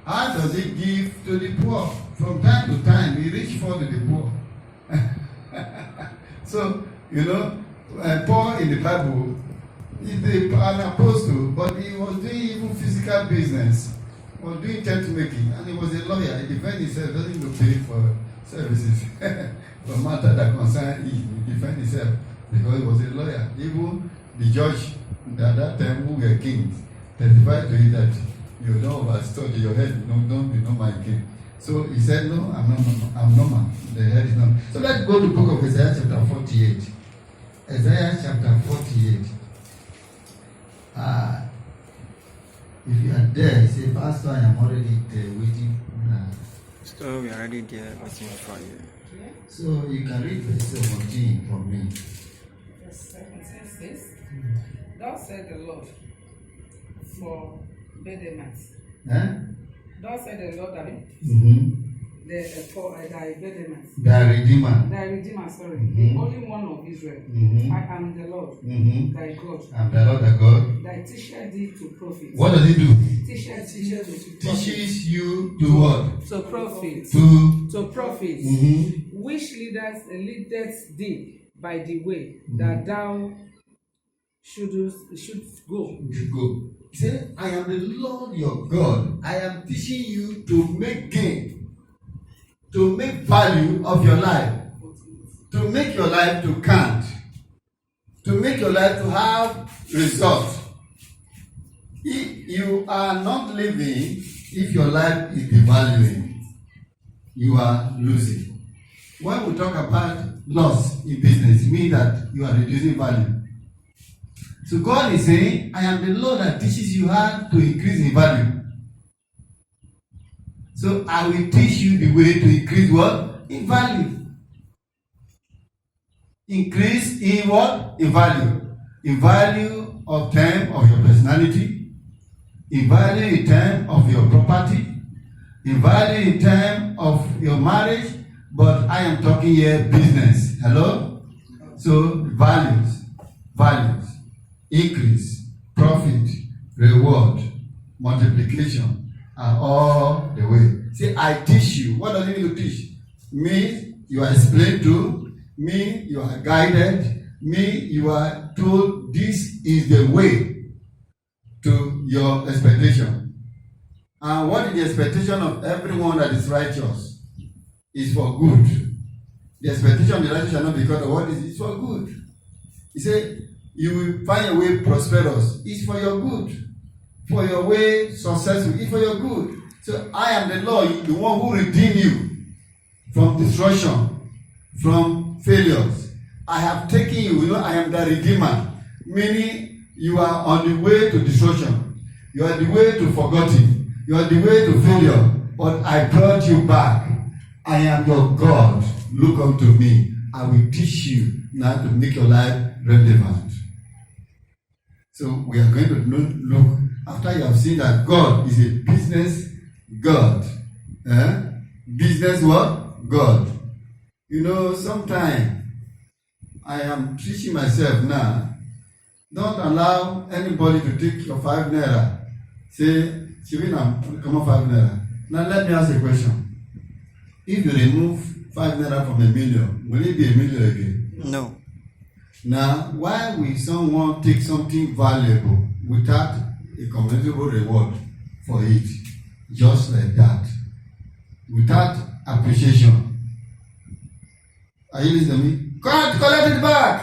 How does he give to the poor? From time to time, he reaches for the poor. So, Paul in the Bible is an apostle, but he was doing even physical business, was doing tent making, and he was a lawyer. He defended himself, doesn't need to pay for services. For matter that concern him, he defended himself because he was a lawyer. Even the judge at that time, who were kings, testified to it that you don't overstudy your head, don't be my king. So he said, no, I'm normal. The head is not. So let's go to the book of Isaiah chapter 48. Isaiah chapter 48. If you are there, you say, Pastor, I am already there waiting. So we are already there waiting for you. So you can read verse 17 for me. Verse 17 says, Thus said the Lord for Bedemas. Thus said the Lord, for thy Bedemas. Thy Redeemer. Thy Redeemer, sorry. The Holy One of Israel. I am the Lord, thy God. I'm the Lord thy God. Thy teacher thee to profit. What does he do? Teaches you to profit. Teaches you to what? To profit. To profit. Which leadeth thee by the way that thou shouldst go. You should go. He said, I am the Lord your God. I am teaching you to make gain, to make value of your life, to make your life to count, to make your life to have results. If you are not living, if your life is devaluing, you are losing. When we talk about loss in business, it means that you are reducing value. So God is saying, I am the Lord that teaches you how to increase in value. So I will teach you the way to increase what? In value. Increase in what? In value. In value of term of your personality. In value in term of your property. In value in term of your marriage. But I am talking here business. Hello? So values. Increase, profit, reward, multiplication are all the way. Say, I teach you. What does it mean to teach? Me, you are explained to. Me, you are guided. Me, you are told this is the way to your expectation. And what is the expectation of everyone that is righteous? Is for good. The expectation of the righteous shall not be cut off. What is it? It's for good. He said, you will find your way prosperous. It's for your good. For your way successful. It's for your good. So I am the Lord, the one who redeemed you from destruction, from failures. I have taken you. I am the Redeemer. Meaning you are on the way to destruction. You are the way to forgotten. You are the way to failure. But I brought you back. I am your God. Look unto me. I will teach you now to make your life relevant. So we are going to look after you have seen that God is a business God. Business what? God. Sometimes I am teaching myself now. Don't allow anybody to take your 5 naira. Say, Chivina, come on 5 naira. Now let me ask a question. If you remove 5 naira from a million, will it be a million again? No. Now, why will someone take something valuable without a commendable reward for it? Just like that. Without appreciation. Are you listening to me? God, collect it back.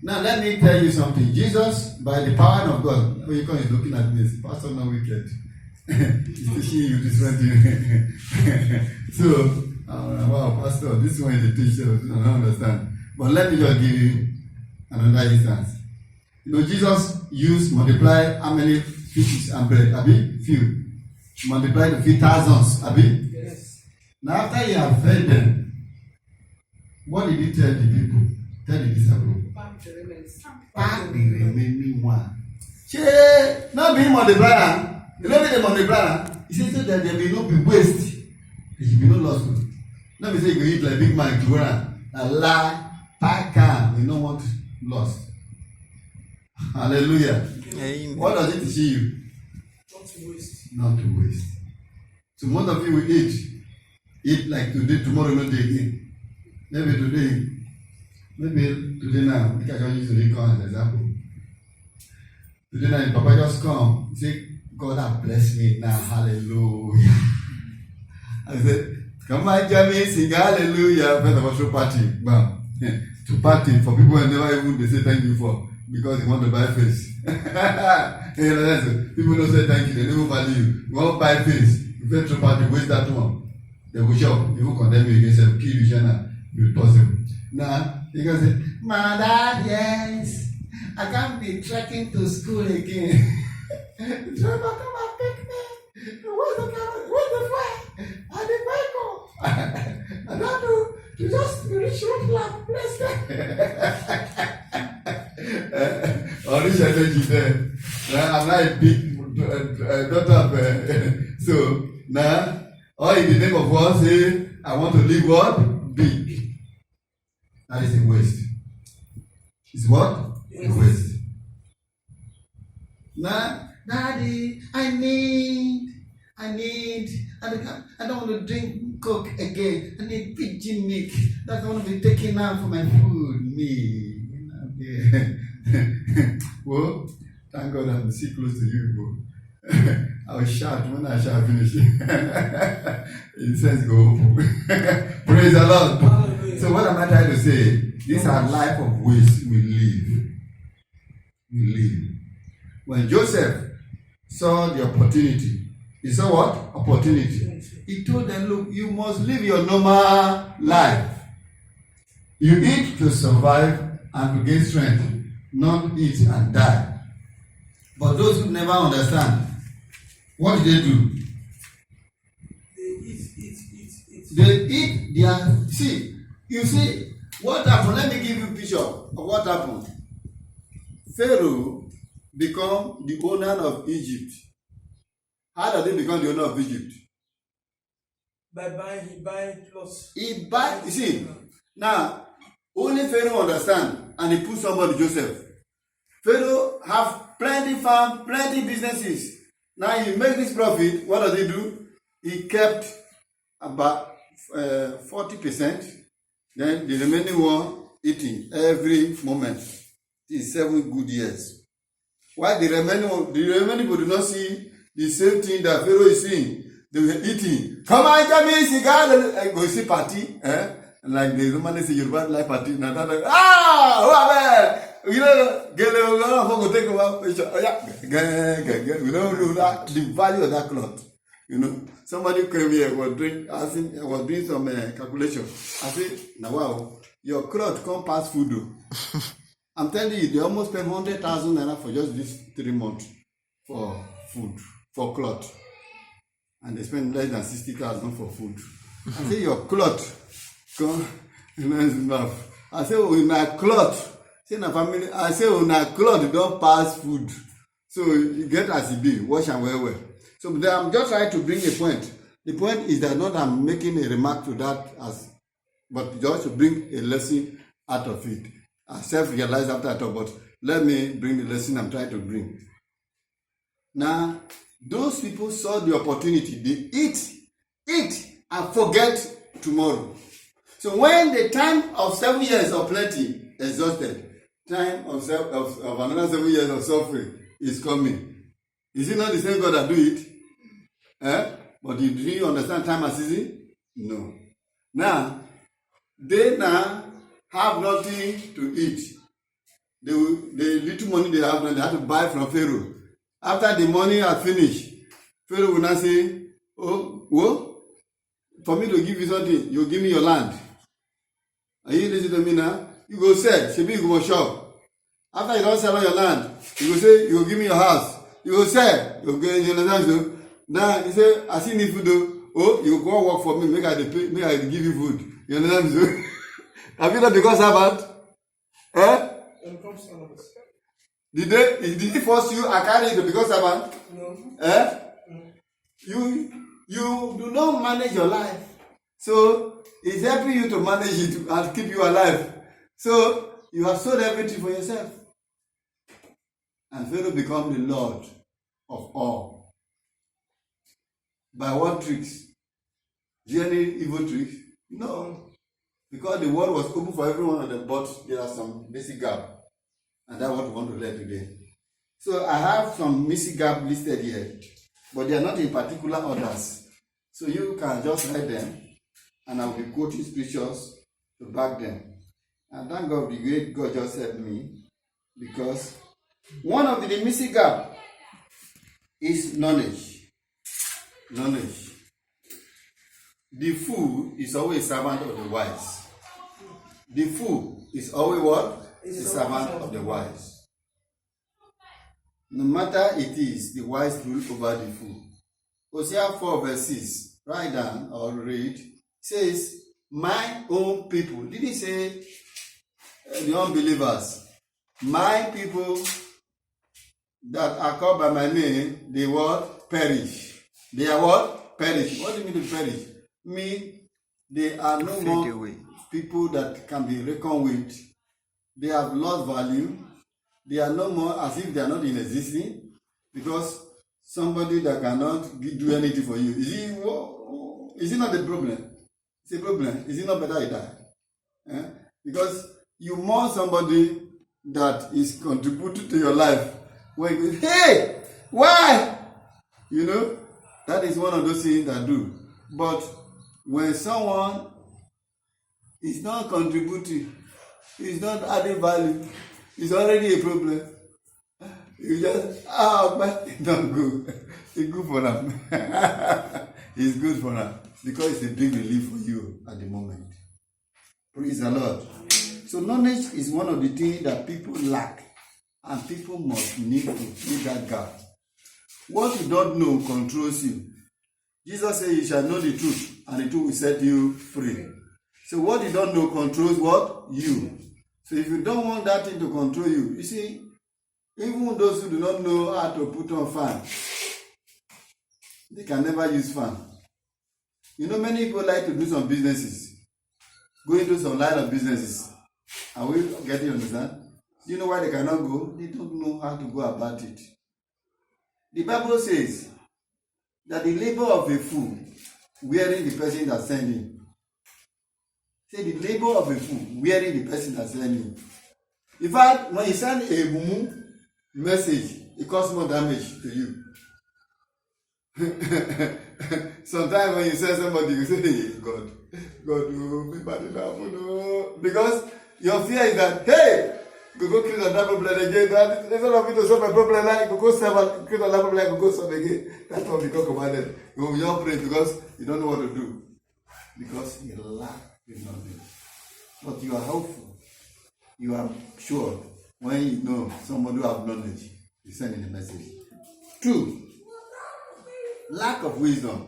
Now, let me tell you something. Jesus, by the power of God, when you come, he's looking at this. Pastor, no wicked. He's teaching you different. So, wow, Pastor, this one is a teacher. I don't understand. But let me just give you another instance. Jesus used multiply how many fishes and bread? Abi? Few. Multiply to feed thousands. Abi? Yes. Now after he had fed them, what did he tell the people? Tell the disciples? Pack the remaining one. Not being multiplier. You know the multiplier? He said so that there will not be waste. There should be no loss. Let me say you eat like big man to run. A lie. Pack am, you don't want lost. Hallelujah. Amen. What does it teach you? Not to waste. Not to waste. So most of you will eat like today, tomorrow not day again. Maybe today now. I can use the come as an example. Today now, Papa just come. He say, God has blessed me now. Hallelujah. I said, come on, Jamie, sing hallelujah. First of all, show party. Bam. To party for people who never even they say thank you for because they want to buy face. People don't say thank you, they never value you. You want to buy face. If you to party, waste that one. They will shock. They will condemn you against them, kill you, Shana. You possible. Now, you can say, my dad, yes. I can't be trekking to school again. Driver, come and pick me. Where's the car? Where's the fire? And the vehicle. And that to just reach road lamp, bless on this energy there. I'm not a big daughter of so now, all in the name of what say, I want to live what? Big. That is a waste. It's what? A waste. Now, Daddy, I don't want to drink Coke again. I need pigeon milk. That's going to be taken out for my food. Me. Well, thank God I'm so close to you, bro. I will shout when I shall finish. It says go. Praise the Lord. Hallelujah. So what am I trying to say? These are life of waste we live. When Joseph saw the opportunity, he saw what? Opportunity. He told them, look, you must live your normal life. You eat to survive and to gain strength, not eat and die. But those who never understand, what do? They eat their, you see, what happened? Let me give you a picture of what happened. Pharaoh become the owner of Egypt. How did he become the owner of Egypt? By buying, he buy plots. He buy, you see, now, only Pharaoh understand, and he put somebody, Joseph. Pharaoh have plenty farm, plenty businesses. Now he make this profit, what does he do? He kept about 40%, then the remaining one eating every moment. In 7 good years. Why the remaining people do not see the same thing that Pharaoh is seeing? They were eating. Come on, Jamie, cigar. Go see party. Like the Roman say, Yoruba like party. Now that you know, get go take we don't know that the value of that cloth. You know, somebody came here was doing some calculation. I said, now wow, your cloth can't pass food though. I'm telling you, they almost spend 100,000 naira for just this 3 months for food, for cloth. And they spend less than 60,000 for food. I say, your cloth, come, you know, it's enough. I say, oh, in my cloth, say, na family, I say, oh, na cloth, don't pass food. So you get as it be, wash and wear well. So I'm just trying to bring a point. The point is that not I'm making a remark to that, but just to bring a lesson out of it. I self-realized after I talk, but let me bring the lesson I'm trying to bring. Now, those people saw the opportunity. They eat, and forget tomorrow. So when the time of 7 years of plenty exhausted, time of another 7 years of suffering is coming. Is it not the same God that do it? But do you understand time and season? No. Now, they have nothing to eat. The little money they have, they have to buy from Pharaoh. After the money are finished, Pharaoh will now say, oh, what? For me to give you something, you give me your land. Are you listening to me now? You go sell, shebi you go shop. After you don't sell all your land, you go say, you go give me your house. You go sell, you go, you understand so? Now, you say, I see need food though. Oh, you go work for me, make I give you food. You understand so? Have you not become servant? Did he force you? I carry you to become servant? No. You do not manage your life. So it's helping you to manage it and keep you alive. So you have sold everything for yourself. And Pharaoh become the Lord of all. By what tricks? Is there any evil tricks? No. Because the world was open for everyone of them, but there are some basic gap. And that's what we want to learn today. So I have some basic gap listed here, but they are not in particular orders. So you can just write them, and I will be quoting scriptures to back them. And thank God the great God just helped me, because one of the missing gap is knowledge. Knowledge. The fool is always a servant of the wise. The fool is always what? The servant of the wise. No matter it is, the wise rule over the fool. Hosea 4 verse 6, write down or read, says, my own people. Did he say the unbelievers? My people that are called by my name, they what? Perish. They are what? Perish. What do you mean to perish? Mean they are no more people that can be reckoned with. They have lost value. They are no more as if they are not in existence, because somebody that cannot do anything for you, is it not a problem? It's a problem. Is it not better he die? Because you mourn somebody that is contributing to your life. When you go, hey, why? You know, that is one of those things that do. But when someone is not contributing, is not adding value, it's already a problem. You just, but it's not good. It's good for them. It's good for them because it's a big relief for you at the moment. Praise the Lord. So knowledge is one of the things that people lack, and people must need to fill that gap. What you don't know controls you. Jesus said, you shall know the truth, and the truth will set you free. So what you don't know controls what? You. So if you don't want that thing to control you, you see, even those who do not know how to put on fan, they can never use fan. You know, many people like to do some businesses, go into some line of businesses. Are we getting understand? Do you know why they cannot go? They don't know how to go about it. The Bible says that the labor of a fool wearing the person that sent him. Say the labor of a fool wearing the person that sent him. In fact, when you send a mumu message, it causes more damage to you. Sometimes when you send somebody, you say, hey, God, oh, be bad enough, no. Because your fear is that, hey, go create another problem again. That instead of you to solve a problem, like go create another problem, like go solve again. That's what we God commanded. You don't pray because you don't know what to do. Because you lack the knowledge. But you are hopeful. You are sure when you know somebody who have knowledge, you send in a message. 2, lack of wisdom.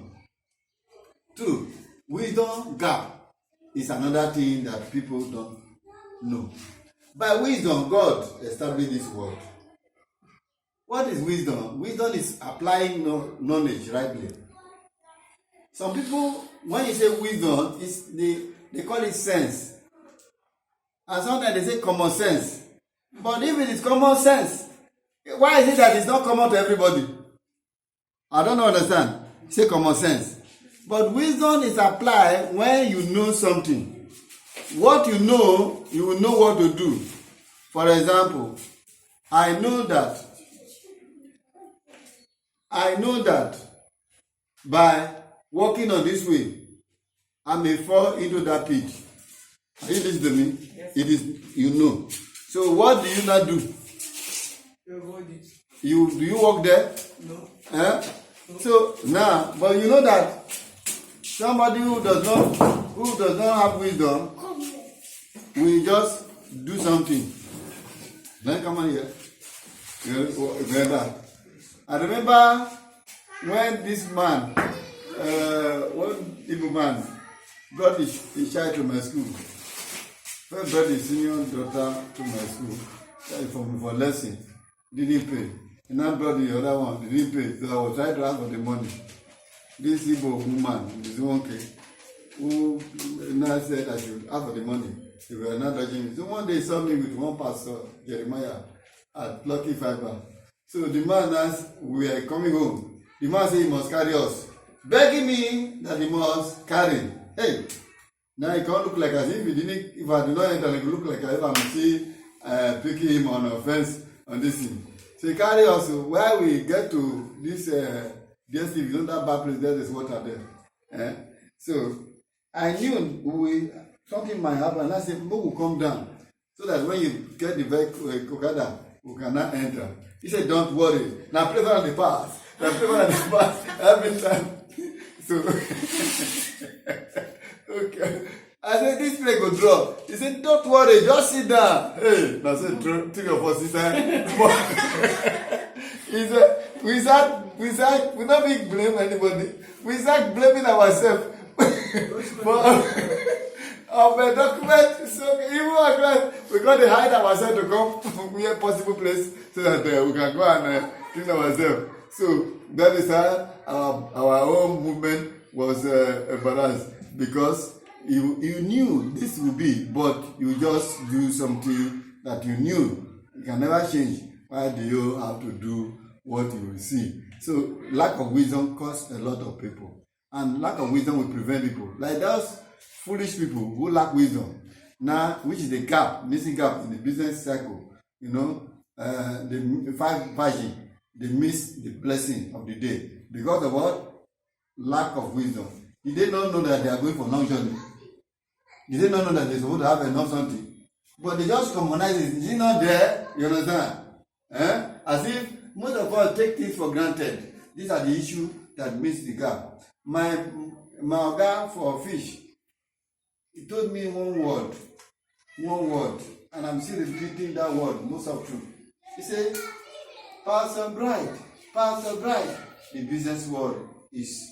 2, wisdom gap is another thing that people don't know. By wisdom, God established this world. What is wisdom? Wisdom is applying knowledge rightly. Some people, when you say wisdom, they call it sense. And sometimes they say common sense. But if it is common sense, why is it that it's not common to everybody? I don't understand. Say common sense. But wisdom is applied when you know something. What you know, you will know what to do. For example, I know that by walking on this way, I may fall into that pit. Are you listening to me? Yes. It is, you know. So what do you not do? You avoid it. Do you walk there? No. No. So now, but you know that somebody who does not have wisdom will just do something. Then come on here. Remember. I remember when this man, one evil man, brought his child to my school. First brought his senior daughter to my school for lesson. Didn't pay. And I brought the other one. Didn't pay. So I was trying to ask for the money. This Igbo woman, this one who now said I should ask for the money. They were not dodging me. So one day he saw me with one pastor, Jeremiah, at Lucky Fiber. So the man asked, we are coming home. The man said he must carry us begging me that he must carry. Hey, now he can't look like as if he didn't, if I did not enter, it look like as if I'm still picking him on offense on this thing. So he carry us where we get to this DSTV, you know that bad place, there is water there. So I knew something might happen, and I said, Mo will come down so that when you get the vehicle, Okada, we cannot enter. He said, don't worry. Now play on the pass. Now play on the pass every time. So, okay. I said, this play go drop. He said, don't worry, just sit down. Hey, I said, 3 of us, he said, he said, we don't big blame anybody. We start blaming ourselves. Of a document, so even we got to hide ourselves to come from a possible place so that we can go and clean ourselves. So that is how our own movement was embarrassed, because you knew this would be, but you just do something that you knew you can never change. Why do you have to do what you will see? So lack of wisdom costs a lot of people, and lack of wisdom will prevent people like those foolish people who lack wisdom now, which is the gap, missing gap in the business cycle. You know, the 5 virgin, they miss the blessing of the day because of what? Lack of wisdom. Did they not know that they are going for long journey? Did they not know that they're supposed to have enough something? But they just commonize it. Is it not there? You understand? As if most of us take things for granted. These are the issues that miss the gap. My guy for fish, he told me one word, and I'm still repeating that word most of the time. He said, Pastor Bright, the business world is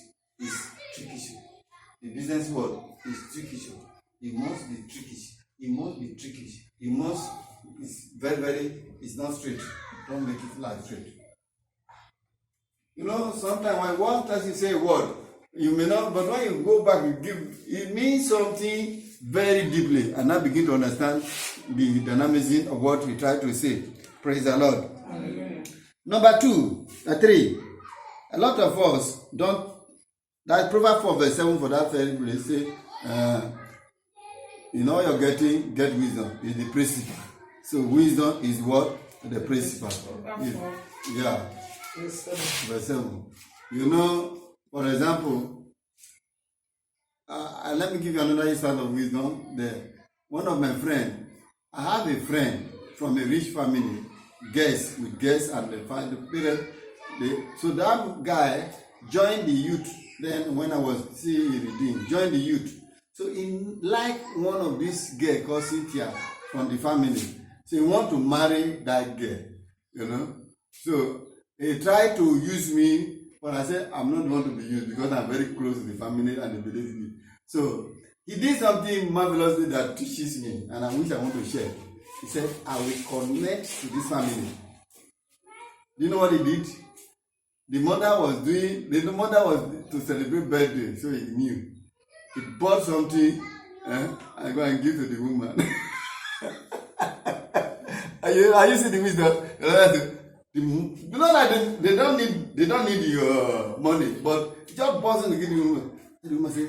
tricky. The business world is tricky. It must be tricky. It's very, it's not straight. Don't make it like straight. You know, sometimes when one person say a word, you may not, but when you go back, it means something very deeply, and I begin to understand the dynamism of what we try to say. Praise the Lord. Hallelujah. Number 3, a lot of us don't, that Proverbs 4 verse 7 for that very place say, in all you're getting, get wisdom, is the principle. So wisdom is what? The principle. Yeah. Verse 7. You know, for example, let me give you another instance of wisdom there. One of my friends, I have a friend from a rich family, guests and the parents. So that guy joined the youth. Then when I was still redeemed, joined the youth. So he liked one of these girls called Cynthia from the family. So he want to marry that girl, you know. So he tried to use me, but I said, I'm not going to be used because I'm very close to the family and they believe in me. So he did something marvelously that teaches me, and I wish I want to share. He said, I will connect to this family. Do you know what he did? The mother was to celebrate birthday, so he knew. He bought something and go and give to the woman. Are you see the wisdom? You know that they don't need your money, but just bought something to give the woman. The woman say,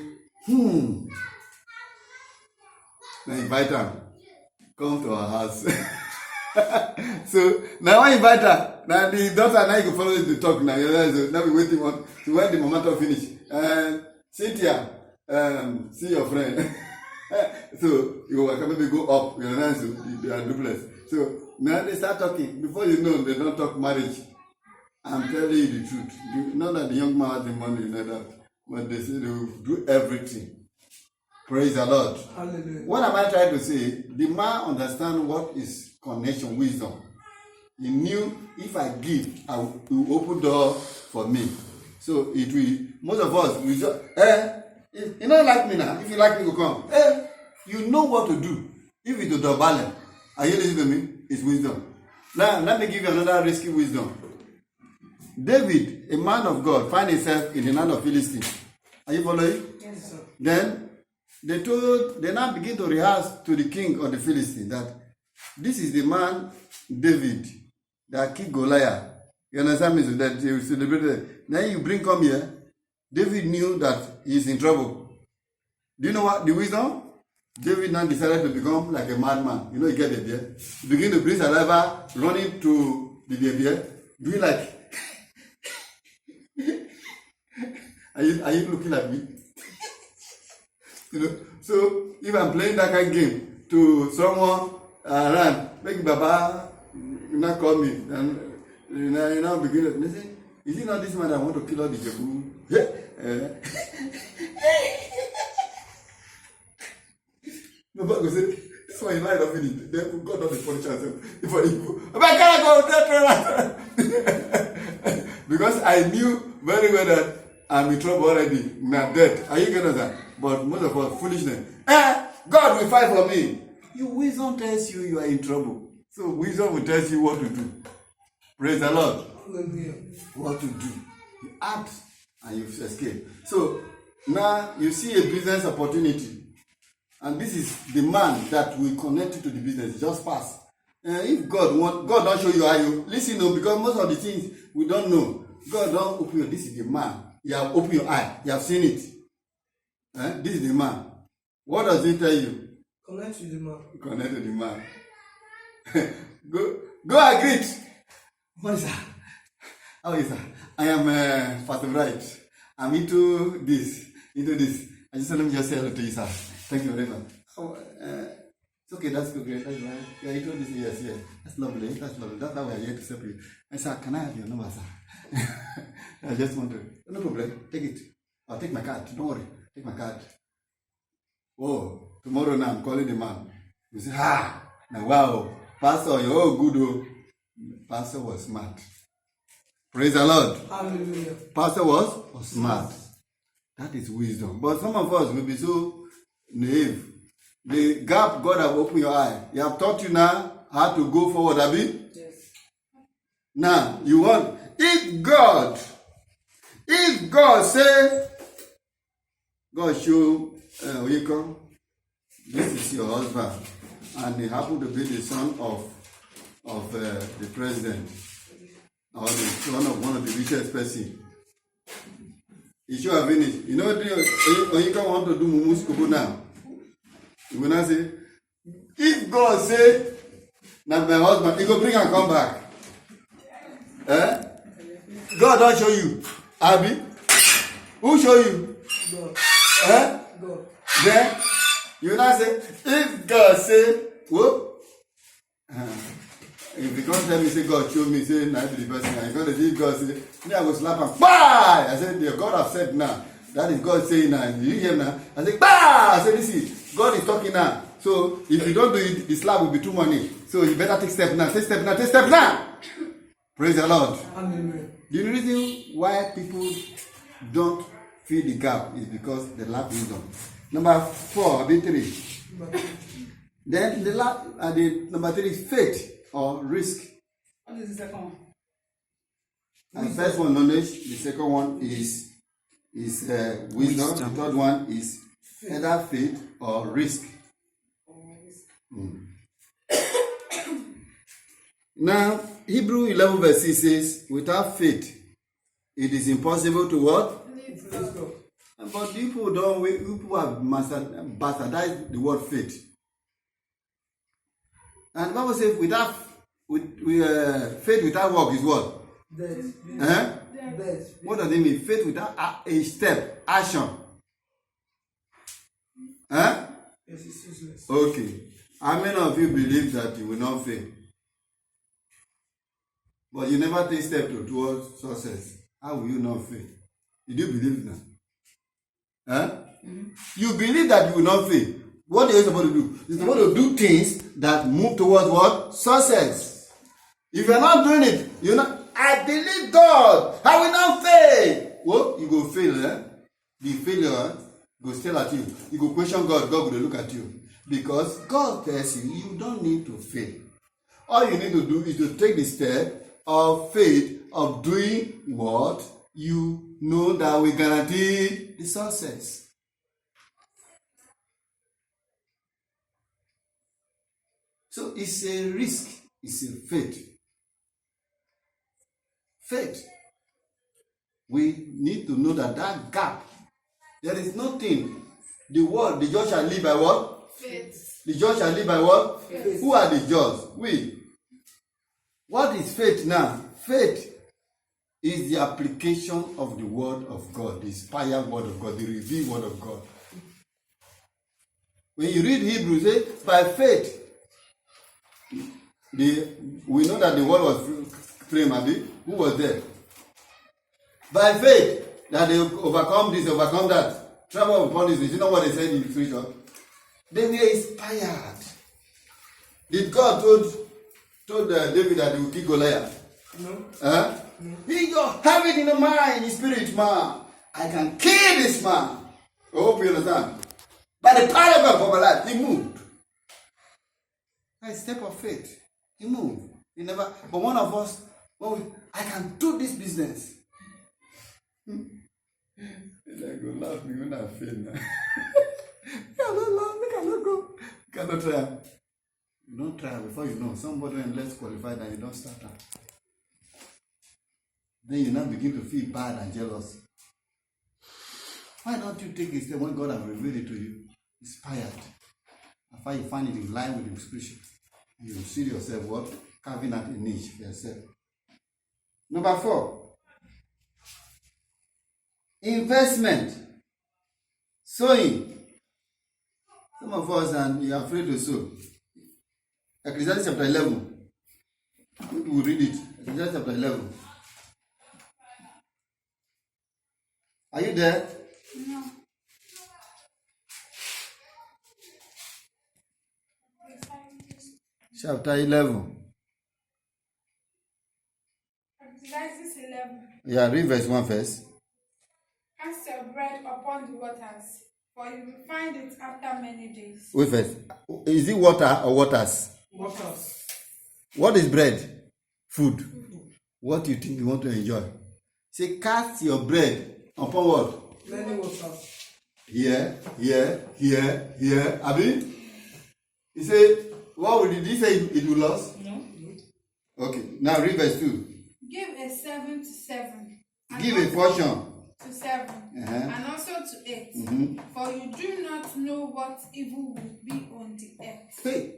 Now invite her, come to our house. So now I invite her. Now the daughter now you can follow the talk now. Now we waiting on to when the momentum finish. Cynthia, see your friend. So you can maybe go up. You know, so they are duplex. So now they start talking. Before you know, they don't talk marriage. I'm telling you the truth. You know that the young man has the money, you know that, but they say they will do everything. Praise the Lord. Hallelujah. What am I trying to say? The man understands what is connection, wisdom. He knew if I give, I will open door for me. So it will. Most of us, we just, you don't like me now. If you like me, you come. You know what to do. If you do the balance, are you listening to me? It's wisdom. Now, let me give you another risky wisdom. David, a man of God, find himself in the land of Philistine. Are you following? Yes, sir. Then they now begin to rehearse to the king of the Philistines that this is the man David that killed Goliath. You understand me? So that you celebrate it. Then you come here. David knew that he's in trouble. Do you know what the wisdom? David now decided to become like a madman. You know, you get the beer. You begin to breathe saliva, running to the beer, doing like. Are you looking at me? You know, so if I'm playing that kind of game to someone around, make Baba not call me, and you know begin to listen. Is it not this man that want to kill all the people? Nobody go say, this one is light of it. Then God not the punish himself. For the people. But I cannot go. Because I knew very well that I'm in trouble already. I'm dead. Are you getting that? But most of us, foolishness. God will fight for me. Your wisdom tells you you are in trouble. So wisdom will tell you what to do. Praise the Lord. What to do. You act and you escape. So now you see a business opportunity. And this is the man that will connect you to the business. Just pass. If God don't show you how you listen, because most of the things we don't know. God don't open your. This is the man. You have opened your eye. You have seen it. This is the man. What does he tell you? Connect to the man. Connect to the man. Go and greet. What is that? How is that? I am Pastor Bright. I'm into this. I just let me just say hello to you, sir. Thank you very much. It's okay, that's good, great. That's right. Yeah, you told this, yes. That's lovely. That's how we are here to serve you. I said, can I have your number, sir? I just want to. No problem. Take it. I'll take my card. Don't worry. Take my card. Oh, tomorrow now I'm calling the man. You say, now wow, Pastor, you're all good. Oh. Pastor was smart. Praise the Lord. Hallelujah. Pastor was smart. That is wisdom. But some of us will be so naive. The gap God have opened your eye. He have taught you now how to go forward, Abi? Yes. Now, you want, if God say, God show, Oyinkan, this is your husband, and he happened to be the son of the president, or the son of one of the richest person. He should have finished. You know, Oyinkan want to do Mumu Skobo now. You will not say, if God say, now my husband, he go bring and come back. God don't show you. Abi? Who show you? God. God. Then, you will not say, if God say, whoop. If you can't tell me, say, God show me, say, now be the person. And you can't say, if God say, me, I go slap him. Bye! I said, the God have said now. That is God saying now. You hear now? I say, bah! I said, this is, God is talking now. So, if you don't do it, the slap will be too money. So, you better take step now. Take step now. Take step now. Praise the Lord. Amen. The reason why people don't fill the gap is because they lack wisdom. Number 4, the 3. Then the number 3 is faith or risk. What is the second one? And the first one, knowledge. The second one is wisdom. The third one is either faith or risk. Now, Hebrew 11 verse 6 says, without faith, it is impossible to what? Let's go. But people have bastardized the word faith. And the Bible says, faith without work is what? Death. Death. What does it mean? Faith without a step, action. Yes, it's useless. Okay. How many of you believe that you will not fail? But you never take step towards success. How will you not fail? Did you believe that? You believe that you will not fail. What are you supposed to do? You're supposed to do things that move towards what? Success. If you're not doing it, you're not. I believe God. I will not fail. Well, you go fail. The failure go still at you. You go question God. God will look at you. Because God tells you, you don't need to fail. All you need to do is to take the step of faith of doing what you know that will guarantee the success. So it's a risk. It's a faith. Faith. We need to know that gap, there is nothing. The just shall live by what? Faith. The just shall live by what? Faith. Who are the just? We. What is faith now? Faith is the application of the word of God, the inspired word of God, the revealed word of God. When you read Hebrews, say, by faith, we know that the world was framed, Abi. Who was there? By faith, that they overcome this, overcome that, travel upon this. You know what they said in Scripture? They were inspired. Did God told David that he would kill Goliath? No. Huh? No. He just have it in the mind, in spirit, man. I can kill this man. I hope you understand. By the power of God for my life, he moved. That's a step of faith. He moved. He never. But one of us, I can do this business. I go laugh me when I fail now. Cannot laugh, we cannot go. Cannot try. You don't try before you know. Somebody when less qualified and you don't start out. Then you now begin to feel bad and jealous. Why don't you take a step when God has revealed it to you? Inspired. After you find it in line with the scripture, you will see yourself what? Carving out a niche for yourself. Number 4. Investment. Sowing. Some of us are afraid to sow. Ecclesiastes chapter 11. We will read it. Ecclesiastes chapter 11. Are you there? No. Chapter 11. Ecclesiastes 11. Yeah, read verse 1 first. Cast your bread upon the waters, for you will find it after many days. Wait first. Is it water or waters? Waters. What is bread? Food. What do you think you want to enjoy? Say, cast your bread upon what? Many waters. Here. Abi? He said, what did he say it will lose? No. Okay, now read verse 2. Give a 7 to 7. Give a portion. To 7. And also to 8. For you do not know what evil will be on the earth. Hey,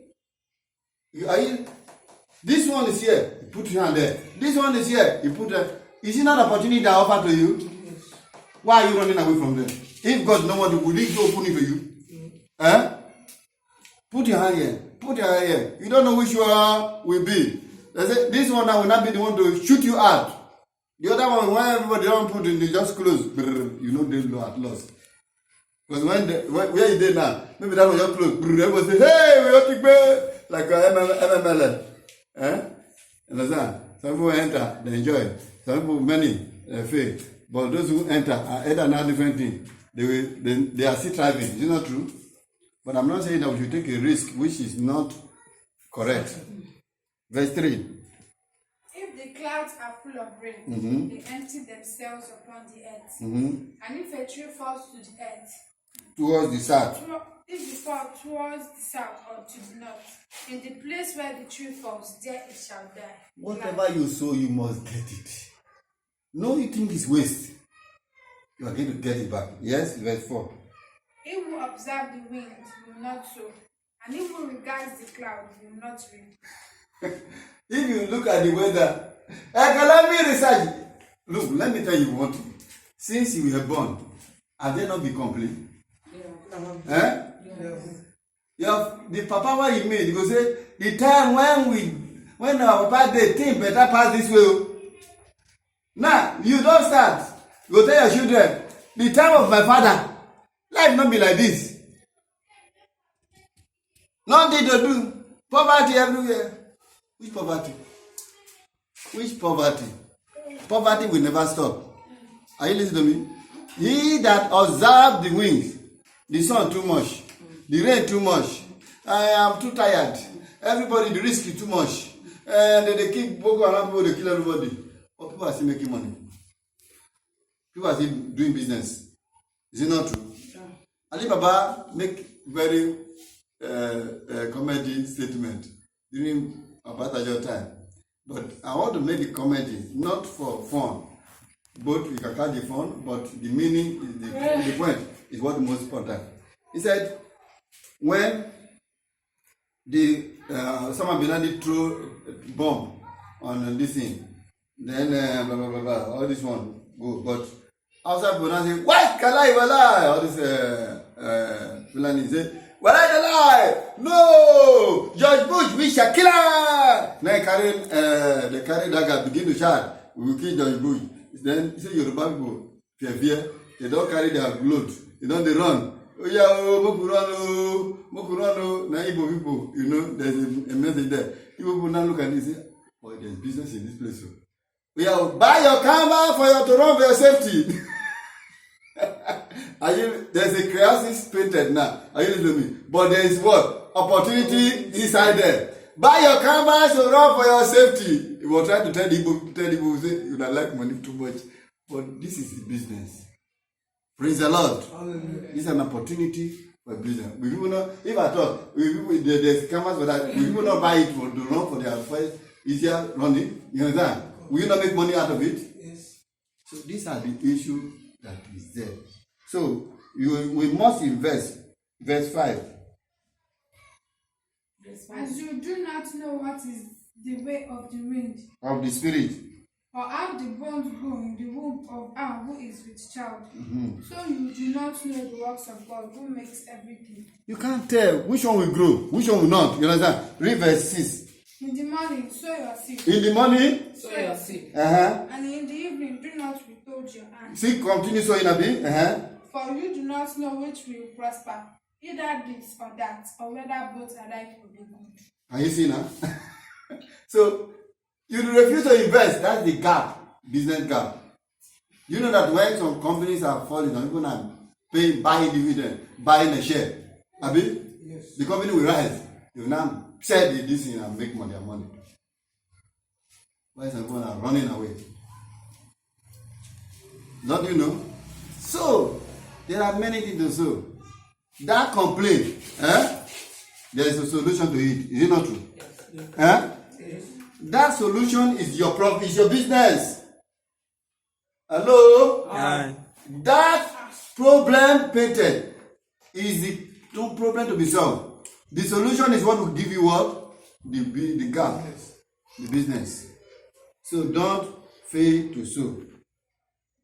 this one is here, you put your hand there. This one is here, you put there. Is it not an opportunity that offered to you? Yes. Why are you running away from them? If God no one would he open it for you? Put your hand here. Put your hand here. You don't know which one will be. They say, this one now will not be the one to shoot you out. The other one, when everybody don't put in, they just close. You know they are at loss. Because where you did now, maybe that was just close. Everybody say, hey, we ought to go. Like MML. Understand? Some people enter, they enjoy. Some people, many, they fail. But those who enter are either not different thing. They are still thriving. Is it not true? But I'm not saying that we should take a risk which is not correct. Verse 3. If the clouds are full of rain, they empty themselves upon the earth. And if a tree falls to the earth, towards the south. If it falls towards the south or to the north, in the place where the tree falls, there it shall die. Whatever you sow, you must get it. No, you think it's waste. You are going to get it back. Yes, verse 4. He who observes the wind will not sow, and he who regards the cloud will not reap. If you look at the weather, let me research. Look, let me tell you one thing. Since you were born, have they not been complete? Yeah. Yeah. The papa what he made, he go say, the time when our papa dey think better pass this way. Now, you don't start. You go tell your children, the time of my father, life not be like this. Nothing to do. Poverty everywhere. Which poverty? Which poverty? Poverty will never stop. Are you listening to me? He that observe the winds, the sun too much, the rain too much, I am too tired, everybody, the risk is too much, and they keep Boko Haram people, they kill everybody. But people are still making money. People are still doing business. Is it not true? Yeah. Ali Baba make very comedy statement during Obatajo time. But I want to make the comedy not for fun. both you can catch the fun, but the meaning is the point is what most important. He said, when the Osama bin Laden threw a bomb on this thing, then blah blah blah blah, all this one go, but outside Bonan say, "Why Kalai Walai?" All this Fulani say, "Walai Dalai, no, George Bush, we shall kill her." Now they carry dagger, begin to shout, "We will kill George Bush." Then say Yoruba people fear, they don't carry their load, they run. Oh yeah, Moku run, oh. Now Igbo people, there's a message there. Igbo people now look at this and say, "Oh, there's business in this place." Oh yeah, buy your camera to run for your safety. There's a crisis painted now. Are you listening to me? But there is what? Opportunity inside there. Buy your canvas to run for your safety. You will try to tell people say you don't like money too much. But this is a business. Praise the Lord. Hallelujah. This is an opportunity for business. We will not, if at all, there's canvas for that, we will not buy it to run for their first easier running. You understand? Will you not make money out of it? Yes. So these are the issues that is there. So we must invest. Verse 5. As you do not know what is the way of the wind, Of the Spirit. or how the bones grow in the womb of her who is with child, so you do not know the works of God who makes everything. You can't tell which one will grow, which one will not. You understand? Read verse 6. In the morning, sow your seed. In the morning, Sow your seed. and in the evening, do not withhold your hand. see, continue sowing a bit. For you do not know which will prosper, either this or that, or whether both alike will be good. Can you see now? So, you refuse to invest. That's the gap, business gap. You know that when some companies are falling, some people are buying dividend, buying a share. Abi? Yes. The company will rise. You now sell this thing and make their money. Why some people are running away? Don't you know? So, there are many things to sow. That complaint, there is a solution to it. Is it not true? Yes. Yes. That solution is your profit, is your business. Hello? Aye. That problem painted is the problem to be solved. The solution is what will give you what? The gap, the business. So don't fail to sow.